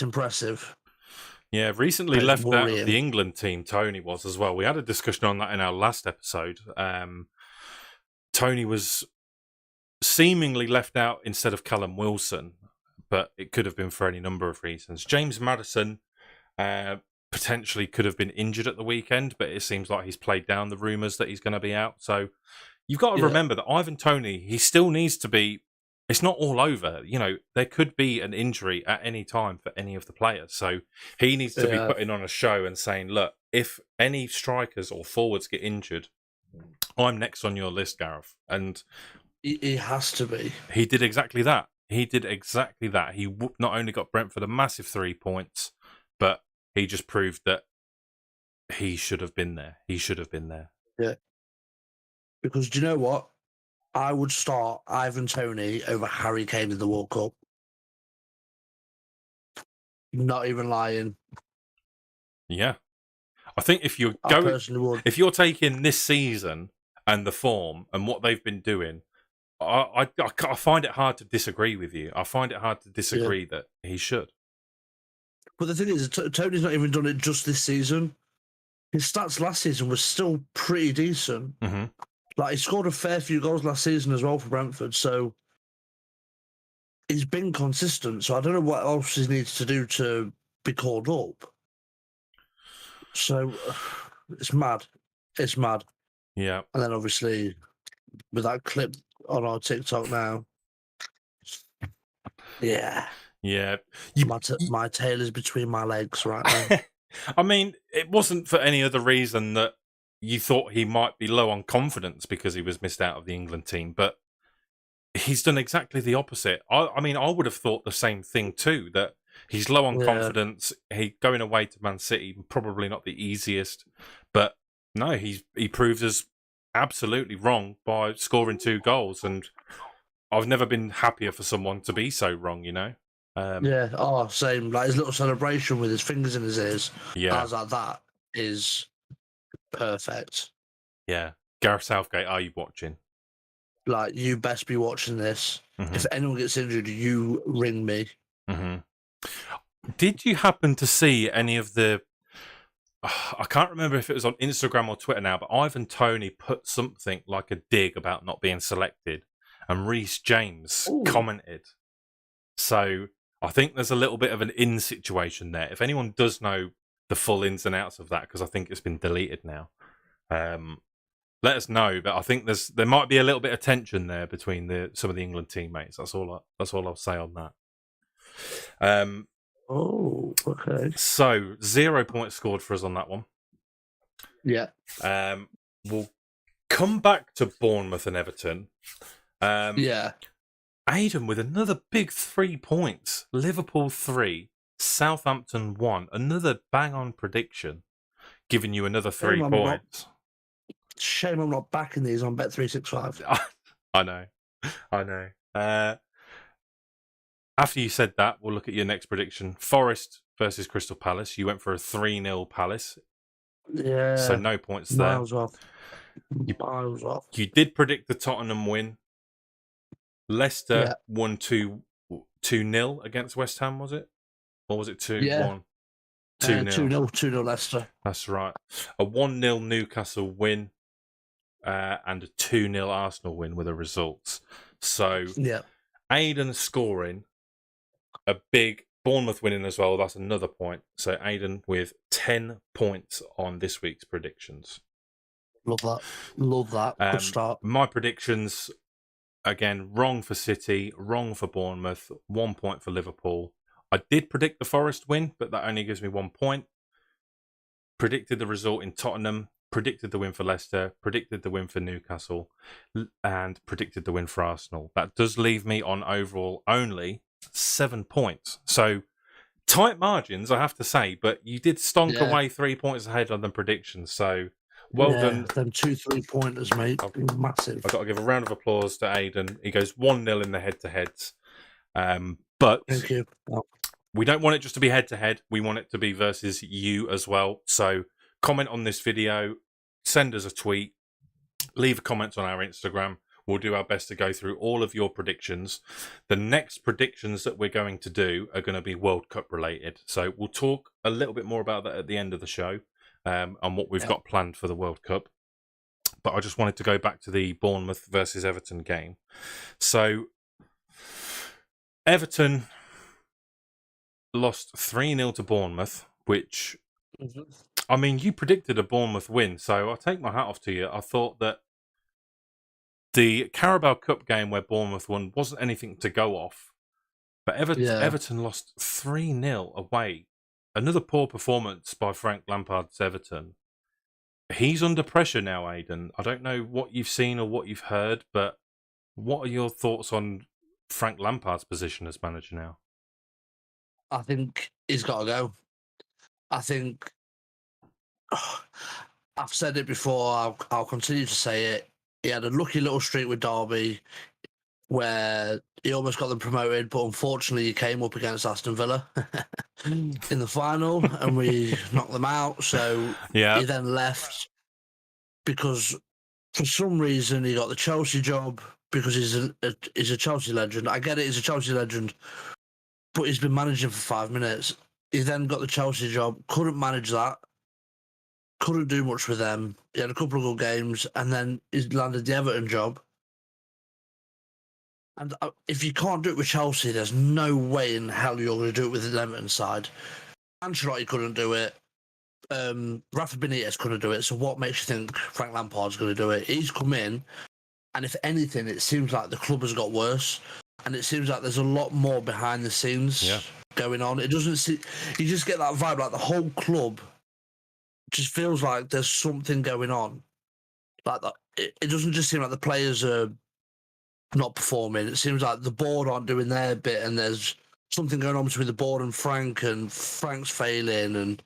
impressive. Yeah, recently It's left out of worrying. the England team, Tony was as well. We had a discussion on that in our last episode. Tony was seemingly left out instead of Callum Wilson, but it could have been for any number of reasons. James Maddison potentially could have been injured at the weekend, but it seems like he's played down the rumours that he's going to be out. So you've got to remember that Ivan Toney, he still needs to be. It's not all over. You know, there could be an injury at any time for any of the players. So he needs to be putting on a show and saying, look, if any strikers or forwards get injured, I'm next on your list, Gareth. And he has to be. He did exactly that. He not only got Brentford a massive 3 points, but he just proved that he should have been there. Yeah. Because do you know what? I would start Ivan Toney over Harry Kane in the World Cup. Not even lying. Yeah. I think if you're taking this season and the form and what they've been doing, I find it hard to disagree with you. I find it hard to disagree that he should. But the thing is, Tony's not even done it just this season. His stats last season was still pretty decent. Mm-hmm. Like, he scored a fair few goals last season as well for Brentford, so he's been consistent. So I don't know what else he needs to do to be called up. So it's mad. It's mad. Yeah. And then obviously with that clip on our TikTok now, yeah. My tail is between my legs right now. I mean, it wasn't for any other reason that you thought he might be low on confidence because he was missed out of the England team, but he's done exactly the opposite. I mean, I would have thought the same thing too, that he's low on confidence. He going away to Man City, probably not the easiest, but no, he proves us absolutely wrong by scoring 2 goals, and I've never been happier for someone to be so wrong, you know? Same. Like his little celebration with his fingers in his ears. Yeah. I was like, that is perfect. Yeah. Gareth Southgate, are you watching? Like, you best be watching this. Mm-hmm. If anyone gets injured, you ring me. Mm-hmm. Did you happen to see any of the... I can't remember if it was on Instagram or Twitter now, but Ivan Toney put something like a dig about not being selected, and Reece James commented. So I think there's a little bit of an in situation there. If anyone does know the full ins and outs of that, because I think it's been deleted now, let us know. But I think there might be a little bit of tension there between some of the England teammates. That's all I'll say on that. Okay. So 0 points scored for us on that one. Yeah. We'll come back to Bournemouth and Everton. Aidan with another big 3 points. Liverpool 3, Southampton 1. Another bang-on prediction, giving you another 3 points. Shame I'm not backing these on Bet365. I know. After you said that, we'll look at your next prediction. Forest versus Crystal Palace. You went for a 3-0 Palace. Yeah. So no points there. Miles off. You did predict the Tottenham win. Leicester won 2-0 against West Ham, was it? Or was it 2-1? 2-0. 2-0 Leicester. That's right. A 1-0 Newcastle win and a 2-0 Arsenal win were the results. So Aidan scoring a big Bournemouth winning as well. That's another point. So Aidan with 10 points on this week's predictions. Love that. Good start. My predictions... Again, wrong for City, wrong for Bournemouth, 1 point for Liverpool. I did predict the Forest win, but that only gives me 1 point. Predicted the result in Tottenham, predicted the win for Leicester, predicted the win for Newcastle, and predicted the win for Arsenal. That does leave me on overall only 7 points. So, tight margins, I have to say, but you did stonk away 3 points ahead on the predictions, so... Well done. Them 2 3-pointers, mate. Massive. I've got to give a round of applause to Aidan. He goes 1-0 in the head-to-heads. But thank you. We don't want it just to be head-to-head. We want it to be versus you as well. So comment on this video, send us a tweet, leave comments on our Instagram. We'll do our best to go through all of your predictions. The next predictions that we're going to do are going to be World Cup related. So we'll talk a little bit more about that at the end of the show, on what we've got planned for the World Cup. But I just wanted to go back to the Bournemouth versus Everton game. So Everton lost 3-0 to Bournemouth, which, I mean, you predicted a Bournemouth win, so I'll take my hat off to you. I thought that the Carabao Cup game where Bournemouth won wasn't anything to go off, but Everton lost 3-0 away. Another poor performance by Frank Lampard's Everton. He's under pressure now, Aidan. I don't know what you've seen or what you've heard, but what are your thoughts on Frank Lampard's position as manager now? I think he's got to go. I think I've said it before. I'll continue to say it. He had a lucky little streak with Derby where he almost got them promoted, but unfortunately he came up against Aston Villa in the final and we knocked them out. So he then left because for some reason he got the Chelsea job because he's a Chelsea legend. I get it, he's a Chelsea legend, but he's been managing for 5 minutes. He then got the Chelsea job, couldn't manage that, couldn't do much with them. He had a couple of good games, and then he landed the Everton job. And if you can't do it with Chelsea, there's no way in hell you're going to do it with the Everton side. Ancelotti couldn't do it. Rafa Benitez couldn't do it. So what makes you think Frank Lampard's going to do it? He's come in, and if anything, it seems like the club has got worse. And it seems like there's a lot more behind the scenes going on. It doesn't see, you just get that vibe, like the whole club just feels like there's something going on. Like that, it doesn't just seem like the players are not performing. It seems like the board aren't doing their bit, and there's something going on between the board and Frank's failing, and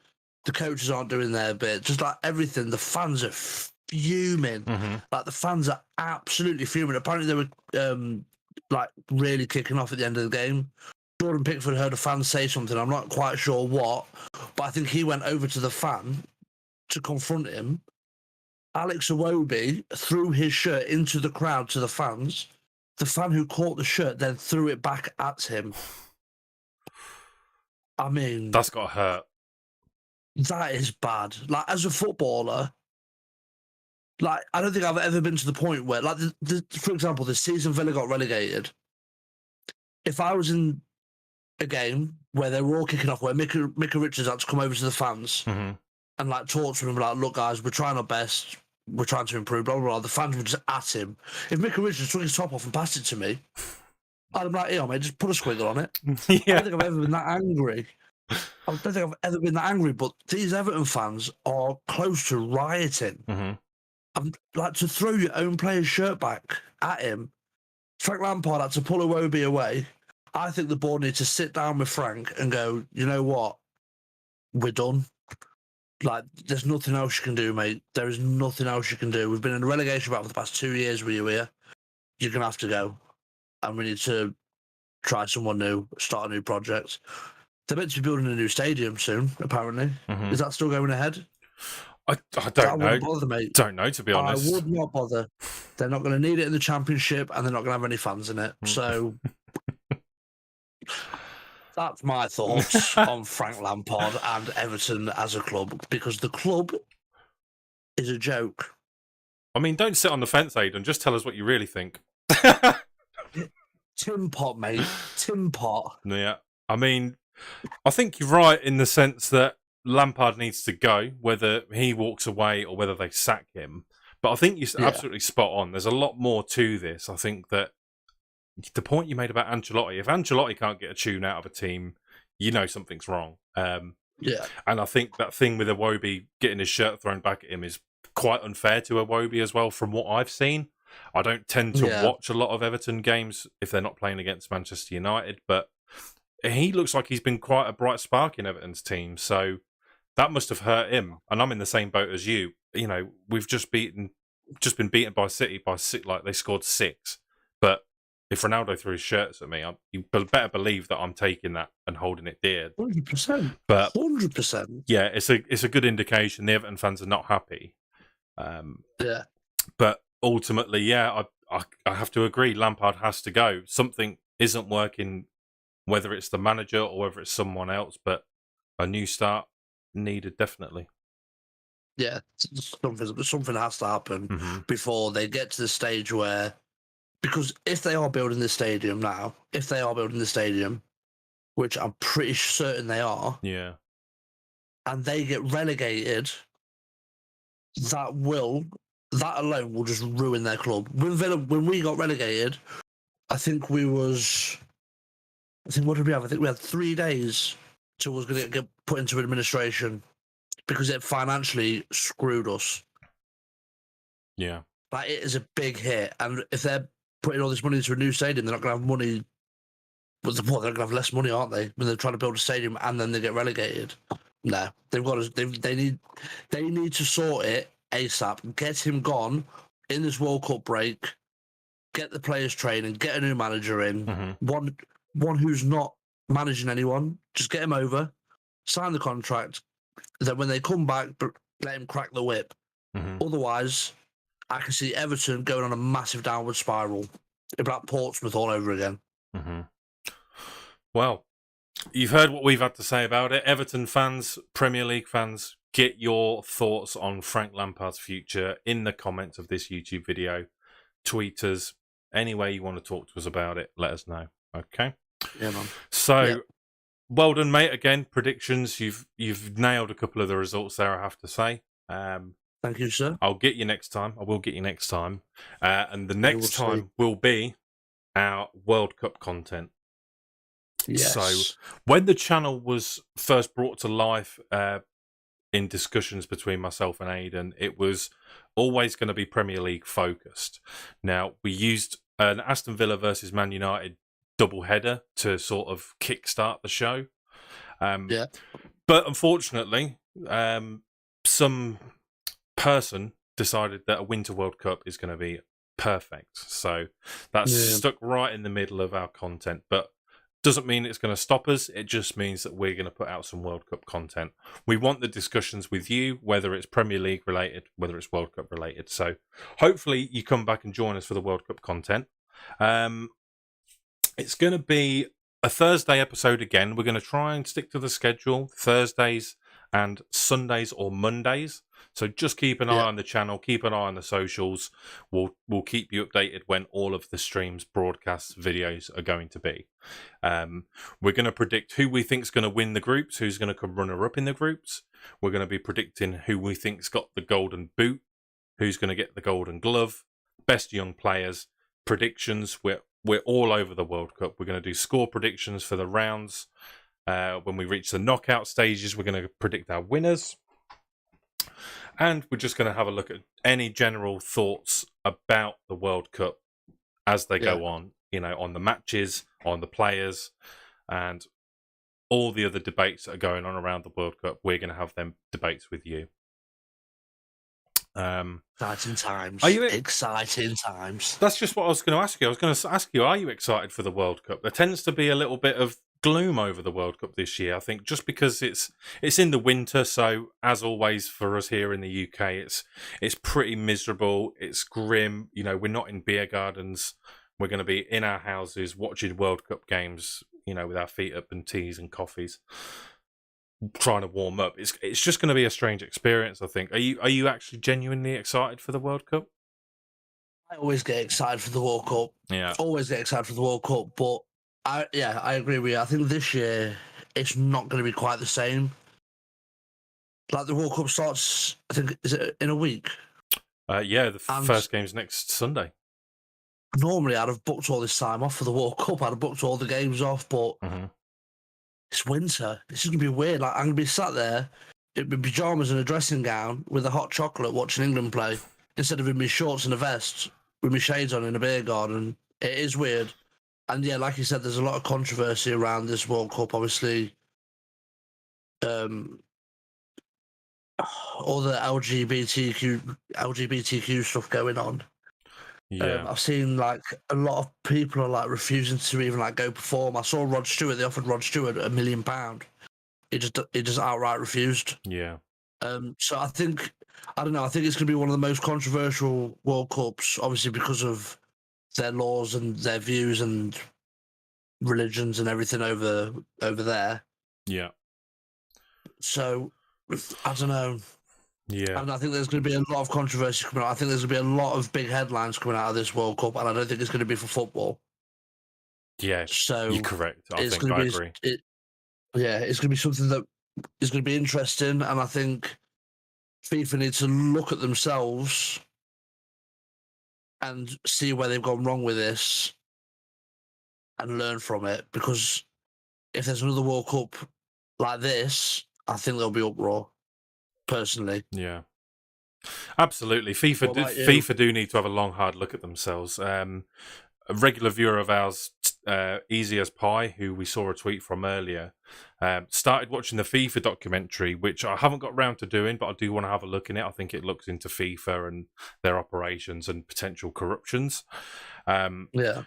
the coaches aren't doing their bit. Just like everything, the fans are fuming. Like the fans are absolutely fuming. Apparently they were like really kicking off at the end of the game. Jordan Pickford heard a fan say something. I'm not quite sure what, but I think he went over to the fan to confront him. Alex Iwobi threw his shirt into the crowd to the fans. The fan who caught the shirt then threw it back at him. I mean, that's got to hurt. That is bad. Like, as a footballer, like, I don't think I've ever been to the point where, like, for example, this season Villa got relegated. If I was in a game where they were all kicking off, where Micah Richards had to come over to the fans and like talk to them, like, look, guys, we're trying our best, we're trying to improve, blah, blah, blah. The fans were just at him. If Micah Richards took his top off and passed it to me, I'd be like, here, mate, just put a squiggle on it. I don't think I've ever been that angry. I don't think I've ever been that angry, but these Everton fans are close to rioting. Like, to throw your own player's shirt back at him. Frank Lampard had to pull Iwobi away. I think the board need to sit down with Frank and go, you know what? We're done. Like, there's nothing else you can do, mate. There is nothing else you can do. We've been in a relegation battle for the past 2 years with you here. You're going to have to go. And we need to try someone new, start a new project. They're meant to be building a new stadium soon, apparently. Is that still going ahead? I don't know. Wouldn't bother, mate. Don't know, to be honest. I would not bother. They're not going to need it in the Championship, and they're not going to have any fans in it. So that's my thoughts on Frank Lampard and Everton as a club, because the club is a joke. I mean, don't sit on the fence, Aidan. Just tell us what you really think. Tim Pot, mate. Tim Pot. Yeah. I mean, I think you're right in the sense that Lampard needs to go, whether he walks away or whether they sack him. But I think you're absolutely spot on. There's a lot more to this. I think that the point you made about Ancelotti, if Ancelotti can't get a tune out of a team, you know something's wrong. And I think that thing with Iwobi getting his shirt thrown back at him is quite unfair to Iwobi as well, from what I've seen. I don't tend to watch a lot of Everton games if they're not playing against Manchester United, but he looks like he's been quite a bright spark in Everton's team, so that must have hurt him. And I'm in the same boat as you. You know, we've just been beaten by City like they scored 6. But if Ronaldo threw his shirts at me, you better believe that I'm taking that and holding it dear. 100%. But 100%. Yeah, it's a good indication the Everton fans are not happy. But ultimately, yeah, I have to agree. Lampard has to go. Something isn't working, whether it's the manager or whether it's someone else. But a new start needed, definitely. Yeah, something has to happen before they get to the stage where, because if they are building the stadium now, which I'm pretty certain they are, Yeah, and they get relegated, that alone will just ruin their club. When we got relegated, I think what did we have? I think we had 3 days till was going to get put into administration because it financially screwed us. yeah. Like, it is a big hit, and if they're putting all this money into a new stadium, they're not going to have money. Well, they're going to have less money, aren't they? When they're trying to build a stadium and then they get relegated. No, they've got to. They need to sort it ASAP. Get him gone in this World Cup break. Get the players training. Get a new manager in. One who's not managing anyone. Just get him over. Sign the contract. Then when they come back, let him crack the whip. Otherwise, I can see Everton going on a massive downward spiral. It's like Portsmouth all over again. Well, you've heard what we've had to say about it. Everton fans, Premier League fans, get your thoughts on Frank Lampard's future in the comments of this YouTube video. Tweet us. Any way you want to talk to us about it, let us know. Okay? Yeah, man. So, well done, mate. Again, predictions. You've nailed a couple of the results there, I have to say. Thank you, sir. I'll get you next time. I will get you next time. And the next time will be our World Cup content. Yes. So when the channel was first brought to life in discussions between myself and Aidan, it was always going to be Premier League focused. Now, we used an Aston Villa versus Man United double header to sort of kickstart the show. But unfortunately, some person decided that a Winter World Cup is going to be perfect. So that's stuck right in the middle of our content. But doesn't mean it's going to stop us. It just means that we're going to put out some World Cup content. We want the discussions with you, whether it's Premier League related, whether it's World Cup related. So hopefully you come back and join us for the World Cup content. It's going to be a Thursday episode again. We're going to try and stick to the schedule, Thursdays and Sundays or Mondays. So just keep an eye on the channel, keep an eye on the socials. We'll keep you updated when all of the streams, broadcasts, videos are going to be. We're going to predict who we think's going to win the groups, who's going to come runner-up in the groups. We're going to be predicting who we think's got the golden boot, who's going to get the golden glove, best young players, predictions. We're all over the World Cup. We're going to do score predictions for the rounds. When we reach the knockout stages, we're going to predict our winners. And we're just going to have a look at any general thoughts about the World Cup as they go on, on the matches, on the players, and all the other debates that are going on around the World Cup. We're going to have them debates with you. Exciting times. Exciting times. That's just what I was going to ask you. I was going to ask you, are you excited for the World Cup? There tends to be a little bit of gloom over the World Cup this year, I think, just because it's in the winter. So as always for us here in the UK, it's pretty miserable. It's grim. We're not in beer gardens. We're going to be in our houses watching World Cup games, with our feet up and teas and coffees, trying to warm up. It's just going to be a strange experience, I think. Are you actually genuinely excited for the World Cup? I always get excited for the World Cup. Yeah. Always get excited for the World Cup, but I agree with you. I think this year it's not going to be quite the same. Like, the World Cup starts, I think, is it in a week? The first game's next Sunday. Normally, I'd have booked all this time off for the World Cup. I'd have booked all the games off, but it's winter. This is going to be weird. Like, I'm going to be sat there in my pyjamas and a dressing gown with a hot chocolate watching England play instead of in my shorts and a vest with my shades on in a beer garden. It is weird. And yeah, like you said, there's a lot of controversy around this World Cup. Obviously, all the LGBTQ stuff going on. Yeah, I've seen like a lot of people are like refusing to even like go perform. I saw Rod Stewart. They offered Rod Stewart £1 million. He just outright refused. Yeah, So I think I don't know. I think it's going to be one of the most controversial World Cups, obviously because of their laws and their views and religions and everything over there. Yeah. So I don't know. Yeah. And I think there's going to be a lot of controversy coming out. I think there's going to be a lot of big headlines coming out of this World Cup, and I don't think it's going to be for football. Yeah. So You're correct. I it's think going I to agree. be, it's going to be something that is going to be interesting, and I think FIFA need to look at themselves and see where they've gone wrong with this and learn from it. Because if there's another World Cup like this, I think there'll be uproar. Personally, Yeah. Absolutely. what about you? FIFA do need to have a long, hard look at themselves. A regular viewer of ours, Easy as Pie, who we saw a tweet from earlier, started watching the FIFA documentary, which I haven't got round to doing, but I do want to have a look in it. I think it looks into FIFA and their operations and potential corruptions. Yeah.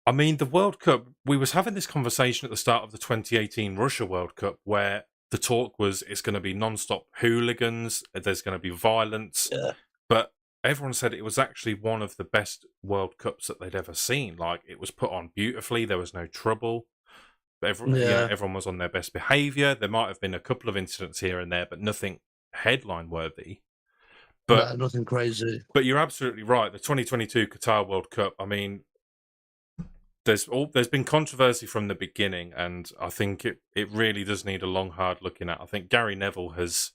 I mean, the World Cup, we was having this conversation at the start of the 2018 Russia World Cup where the talk was it's going to be non-stop hooligans, there's going to be violence, but everyone said it was actually one of the best World Cups that they'd ever seen. Like, it was put on beautifully, there was no trouble, everyone was on their best behaviour. There might have been a couple of incidents here and there, but nothing headline worthy. But no, nothing crazy. But you're absolutely right. The 2022 Qatar World Cup, I mean, there's been controversy from the beginning, and I think it really does need a long, hard looking at. I think Gary Neville has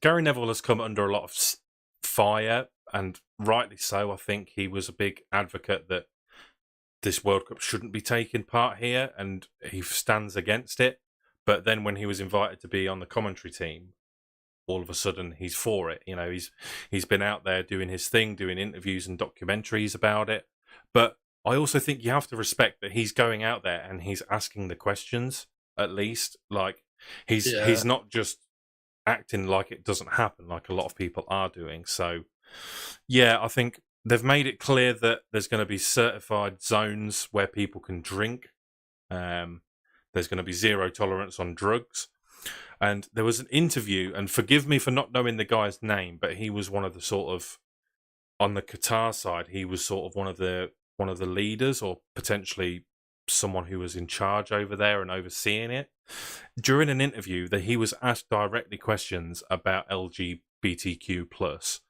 come under a lot of fire, and rightly so. I think he was a big advocate that this World Cup shouldn't be taking part here, and he stands against it. But then when he was invited to be on the commentary team, all of a sudden he's for it. You know, he's been out there doing his thing, doing interviews and documentaries about it. But I also think you have to respect that he's going out there and he's asking the questions, at least. Like, he's not just acting like it doesn't happen, like a lot of people are doing. So, yeah, I think they've made it clear that there's going to be certified zones where people can drink. There's going to be zero tolerance on drugs. And there was an interview, and forgive me for not knowing the guy's name, but he was one of the sort of, on the Qatar side, he was sort of one of the leaders, or potentially someone who was in charge over there and overseeing it. During an interview, that he was asked directly questions about LGBTQ plus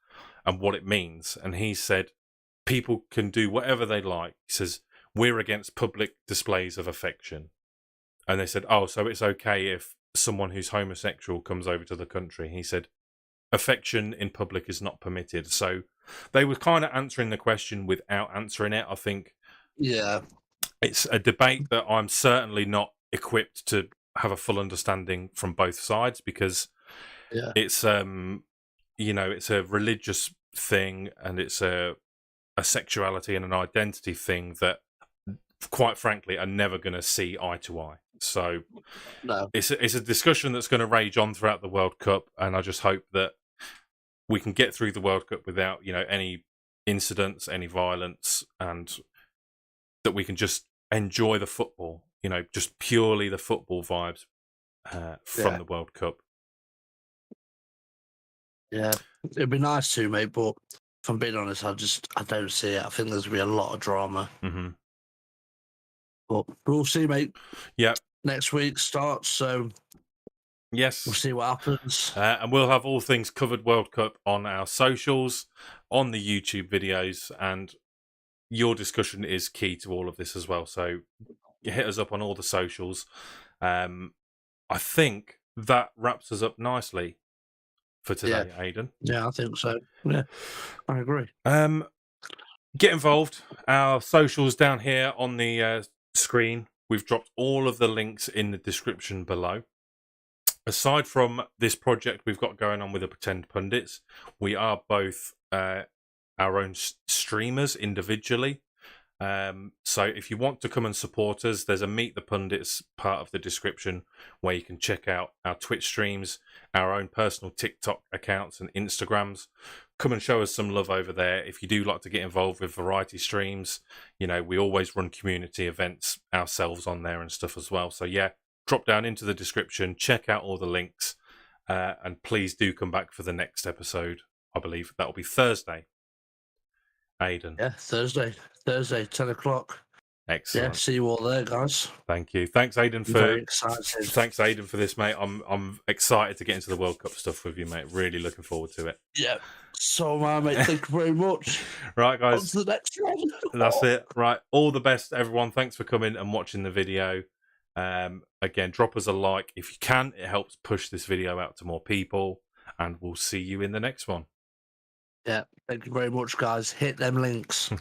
and what it means, and he said people can do whatever they like. He says we're against public displays of affection, and they said, oh, so it's okay if someone who's homosexual comes over to the country. He said affection in public is not permitted. So they were kind of answering the question without answering it. I think it's a debate that I'm certainly not equipped to have a full understanding from both sides, because it's it's a religious thing, and it's a sexuality and an identity thing that, quite frankly, are never going to see eye to eye. So it's a discussion that's going to rage on throughout the World Cup, and I just hope that we can get through the World Cup without, any incidents, any violence, and that we can just enjoy the football, just purely the football vibes from the World Cup. Yeah, it'd be nice to, mate, but if I'm being honest, I don't see it. I think there's going to be a lot of drama. Mm-hmm. But we'll see, mate. Yeah. Next week starts, so yes, we'll see what happens. And we'll have all things covered World Cup on our socials, on the YouTube videos, and your discussion is key to all of this as well. So you hit us up on all the socials. I think that wraps us up nicely for today, Aidan. Yeah, I think so. Yeah, I agree. Get involved. Our socials down here on the screen. We've dropped all of the links in the description below. Aside from this project we've got going on with the Pretend Pundits, we are both our own streamers individually. So if you want to come and support us, there's a Meet the Pundits part of the description where you can check out our Twitch streams, our own personal TikTok accounts and Instagrams. Come and show us some love over there. If you do like to get involved with variety streams, we always run community events ourselves on there and stuff as well. So yeah, drop down into the description, check out all the links, and please do come back for the next episode. I believe that'll be Thursday. Aidan. Yeah, Thursday, 10 o'clock. Excellent. Yeah, see you all there, guys. Thank you. Thanks, Aidan, Very excited. Thanks, Aidan, for this, mate. I'm excited to get into the World Cup stuff with you, mate. Really looking forward to it. Yeah. So, mate, thank you very much. Right, guys. On to the next one. That's it. Right. All the best, everyone. Thanks for coming and watching the video. Again, drop us a like if you can. It helps push this video out to more people. And we'll see you in the next one. Yeah. Thank you very much, guys. Hit them links.